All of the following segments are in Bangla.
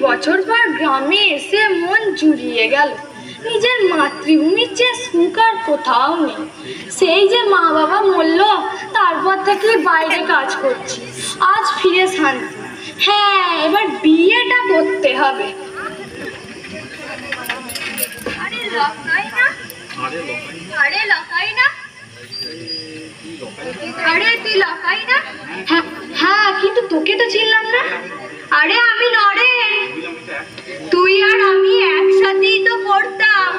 বছর পর গ্রামে এসে মন জুড়িয়ে গেল। নিজের মাতৃভূমির চেয়ে সুখ আর কোথাও নেই। সেই যে মা বাবা মরল, তারপর থেকে বাইরে কাজ করছি, আজ ফিরে শান্তি। হ্যাঁ, এবার বিয়েটা করতে হবে। আরে লকাই না, আরে লকাই না, আরে তুই লকাই না? হ্যাঁ, কিন্তু তোকে তো চিনলাম না। আরে আমি নরেন, তুই আর আমি একসাথেই তো পড়তাম।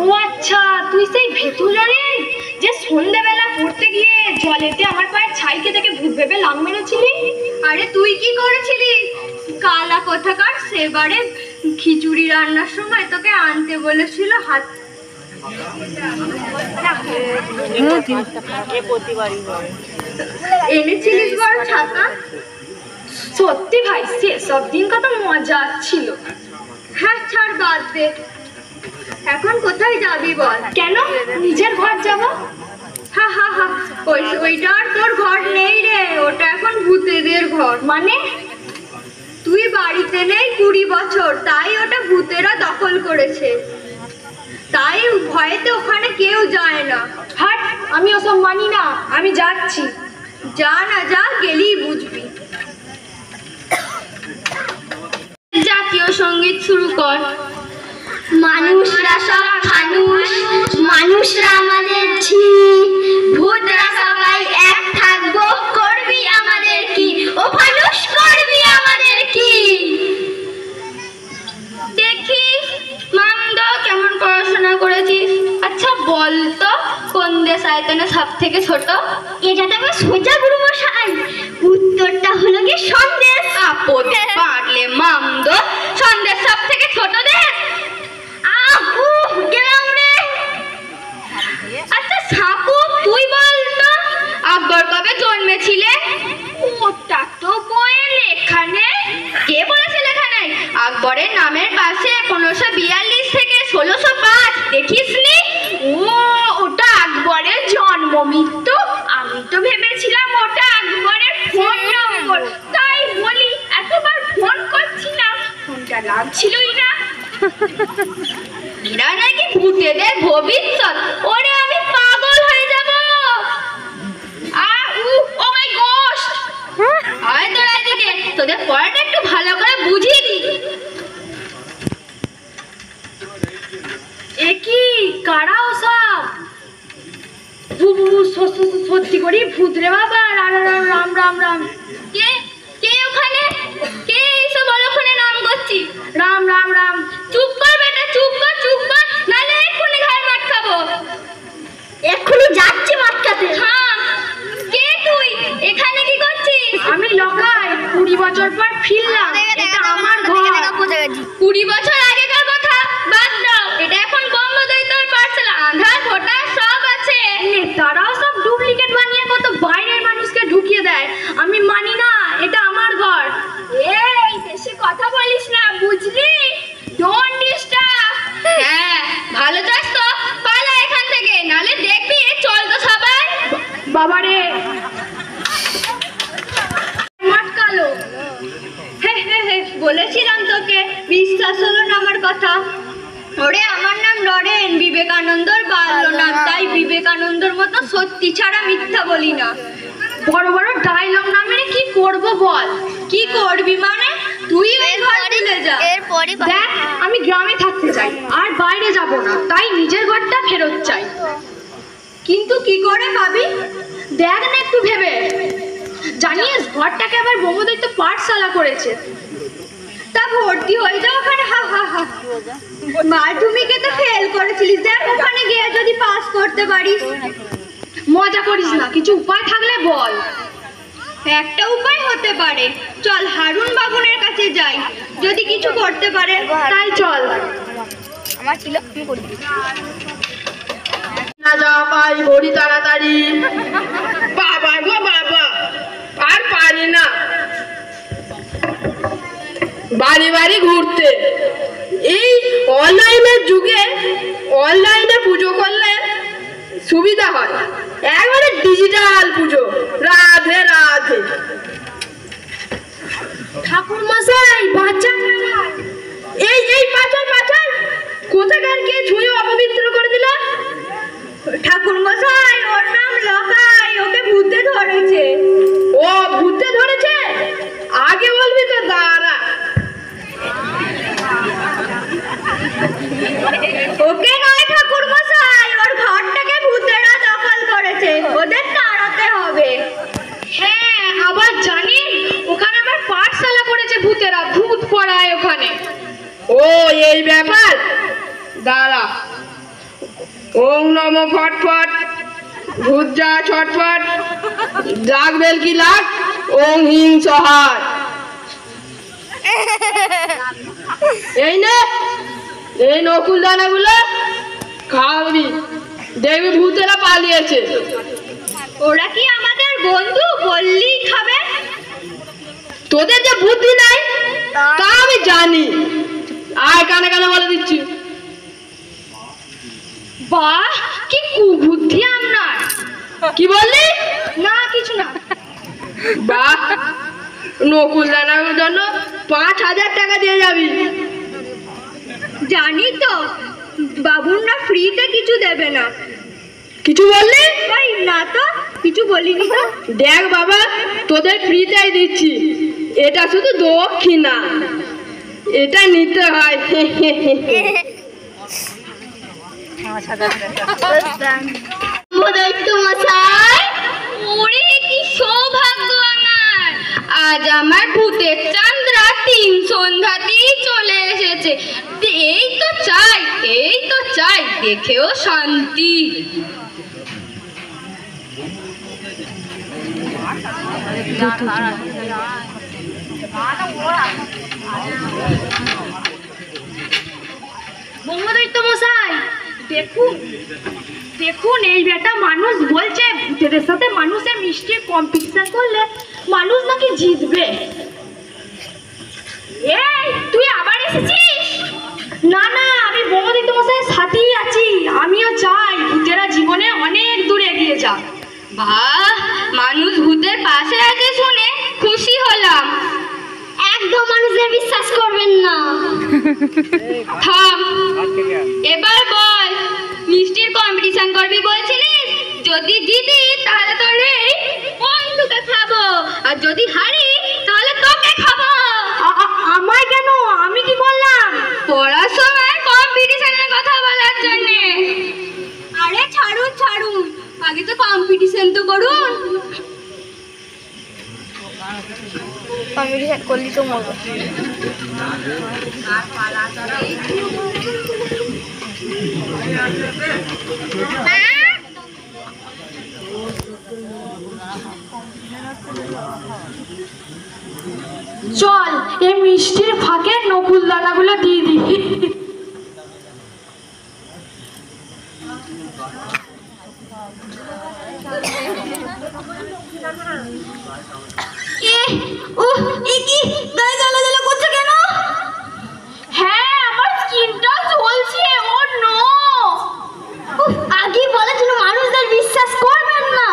ও আচ্ছা, তুই সেই ভীতু নরেন যে সন্ধ্যেবেলা পড়তে গিয়ে জলেতে আমার পায়ে ছাইকে থেকে ভূত ভেবে লাং মেরেছিলি? আরে তুই কি করেছিলিস? কালা কোথাকার সেবারে খিচুড়ি রান্নার সময় তোকে আনতে বলেছিল হাত এনেছিলিস বড় ছাতা। সত্যি ভাই, সেসব দিন কত মজা ছিল। হ্যাঁ ছাড়, বাদ দে। এখন কোথায় যাবি বল? কেন, নিজের ঘর যাব। হা হা হা, ওইটা আর তোর ঘর নেই রে, ওটা এখন ভূতেদের ঘর। মানে? তুই বাড়িতে নেই 20 বছর, তাই ওটা ভূতেরা দখল করেছে, তাই ভয়েতে ওখানে কেউ যায় না। হাট, আমি ওসব মানি না, আমি যাচ্ছি। যা না যা, গেলেই বুঝবি। জাতীয় সঙ্গীত শুরু কর। মানুষরা সব মানুষ, মানুষরা আমাদের ঝি, ভূতরা সবাই এক থাকবো, করবি আমাদের কি? ও মানুষ, করবি আমাদের কি? দেখি মামদ, কেমন পড়াশোনা করেছিস? আচ্ছা বল তো, কোন দেশ আয়তনে সব থেকে ছোট? এটা তো আমার সোজা গুরু মশাই, উত্তরটা হলো কি সন্দেশ। আপদে পারলে মামদ, সন্দেশ সব থেকে ছোট দেশ? গেলাম রে। আচ্ছা সাপু, তুই বল তো, আকবর কবে জন্মেছিলে? ওটা তো বইয়ে লেখা নেই। কে বলেছে লেখা নেই? আকবরের নামের পাশে 1542 থেকে 1605, দেখিসনি? ও, ওটা আকবরের জন্ম মৃত্যু। আমি তো ভেবেছিলাম ওটা আকবরের ফোন নম্বর, তাই বলি এতবার ফোন করছিলাম, ফোনটা লাগছিলই না। এরা নাকি ভূতেদের ভবিষ্যৎ, ওরে আমি পাগল হয়ে যাব। ও মাই গড, আয় তোরা এদিকে, তোদের পড়াটা একটু ভালো করে বুঝিয়ে দি। একই কারা ওসব? সত্যি করি ভূত রে বাবা। রাম রাম রাম। কে কে ওখানে? কে এইসব অলক্ষণে নাম করছি? রাম রাম রাম। চুপ কর বেটা, চুপ কর, চুপ কর, নাহলে এক্ষুনি ঘাড় মার খাবো। এক্ষুনি যাচ্ছি মাঠটাতে। হ্যাঁ, কে তুই? এখানে কি করছিস? আমি লকাই, 20 বছর পর ফিরলাম। এটা আমার ঘর। 20 বছর আগেকার কথা বাদ দাও, এটা এখন বোম্বদৈতর পার্সেল, আধার ভোটার সব আছে। তারাও সব ডুপ্লিকেট বানিয়ে কত বাইরের মানুষকে ঢুকিয়ে দেয়। আমি মানি না, এটা আমার ঘর। এই বেশি কথা বলিস না, বুঝলি? Don't disturb. হ্যাঁ, ভালো চাস তো পালা এখান থেকে, নালে দেখবি চল তো সবাই। বাবারে, মাটকালো। বলেছিলাম তোকে, বিশ্বাস হলো না আমার কথা। ওরে আমার নাম নরেন, বিবেকানন্দর বাল্য নাম, তাই বিবেকানন্দর মতো সত্যি ছাড়া মিথ্যা বলি না। বড় বড় ডায়লগ না মেরে কি করব বল? কি করবি মানে? তুই ওই ঘর ভুলে যা। দেখ, আমি গ্রামে থাকতে চাই, আর বাইরে যাব না, তাই নিজের ঘরটা ফেরত চাই। কিন্তু কি করে পাবি? দেখ না একটু ভেবে। জানিস, ঘরটাকে আবার বোম্বদৈত্য পাঠশালা করেছে। তা ভর্তি হয়ে যাও ওখানে। হা হা হা, মাধ্যমিকে তো ফেল করেছিলিস, দেখ ওখানে গিয়ে যদি পাস করতে পারিস। মজা করিস না, কিছু উপায় থাকলে বল। একটা উপায় হতে পারে, চল হারুন বাবুনের কাছে যাই, যদি কিছু করতে পারে। তাই চল। আমার ছিল, আমি করে দিই। না যা পাই বড়ি তাড়াতাড়ি। বাবা গো বাবা, আর পারি না বাড়ি বাড়ি ঘুরতে। এই অনলাইনের যুগে অনলাইনে পুজো করলে সুবিধা হয়, একবারে ডিজিটাল পুজো। রাধে রাধে। ঠাকুর মশাই, বাঁচান। ও এই ব্যাপার, দাঁড়া। ওং নম ফটফট, ভূত যা ছটফট, জাগ বেলকি লাগ, ওং হিং সহায়। এই নে, এই নকুল দানাগুলো খাওয়াবি, দেখবি ভূতেরা পালিয়েছে। ওরা কি আমাদের বন্ধু, বললেই খাবে? তোদের যে বুদ্ধি নাই তা আমি জানি, আর কানে কানে বলে দিচ্ছি। বাহ, কি কুবুদ্ধি আপনার। কি বললি? না কিছু না। বাহ, নকুল দানার জন্য 5,000 টাকা দিয়ে যাবি। জানি তো, বাবুরা ফ্রিতে কিছু দেবে না। কিছু বললি? তাই না তো, কিছু বলিনি তো। দেখ বাবা, তোদের ফ্রিতেই দিচ্ছি, এটা শুধু দক্ষিণা, এটা নিতে হয়। দৈত্য মশাই, ওরে কি সৌভাগ্য আমার, আজ আমার ভূতের চাঁদরা 3 সন্ধ্যাতেই চলে এসেছে। এই তো চাই, এই তো চাই, দেখেও শান্তি। ব্রহ্মদৈত্য মশাই, দেখুন দেখুন, এই বেটা মানুষ বলছে ভূতেদের সাথে মানুষের মিষ্টির কম্পিটিশন করলে মানুষ নাকি জিতবে। এই তুই আবার এসেছিস? না না, আমি ব্রহ্মদৈত্য মশাইয়ের সাথেই আছি। আমিও চাই ভূতেরা জীবনে অনেক দূর এগিয়ে যাক। বাহ, মানুষ ভূতের পাশে আছে শুনে খুশি হলাম। একদম মানুষের বিশ্বাস করবেন না। থাম, এবার বল, মিষ্টির কম্পিটিশন করবি বলছিলিস? যদি জিতি তাহলে তোর এই বন্ধুকে খাবো, আর যদি হারি তাহলে তোকে খাবো। আমায় কেন? আমি কি করলাম? পড়ার সময় কম্পিটিশনের কথা বলার জন্য। আরে ছাড়ুন ছাড়ুন, আগে তো কম্পিটিশন তো করুন। কম্পিটিশন করলি তো মরবো। চল এই মিষ্টির ফাঁকে নকুল দানাগুলো দিয়ে দিই। হ্যাঁ, আমার স্কিনটা জ্বলছে। ও নো, আগে বলেছিল মানুষদের বিশ্বাস করবেন না।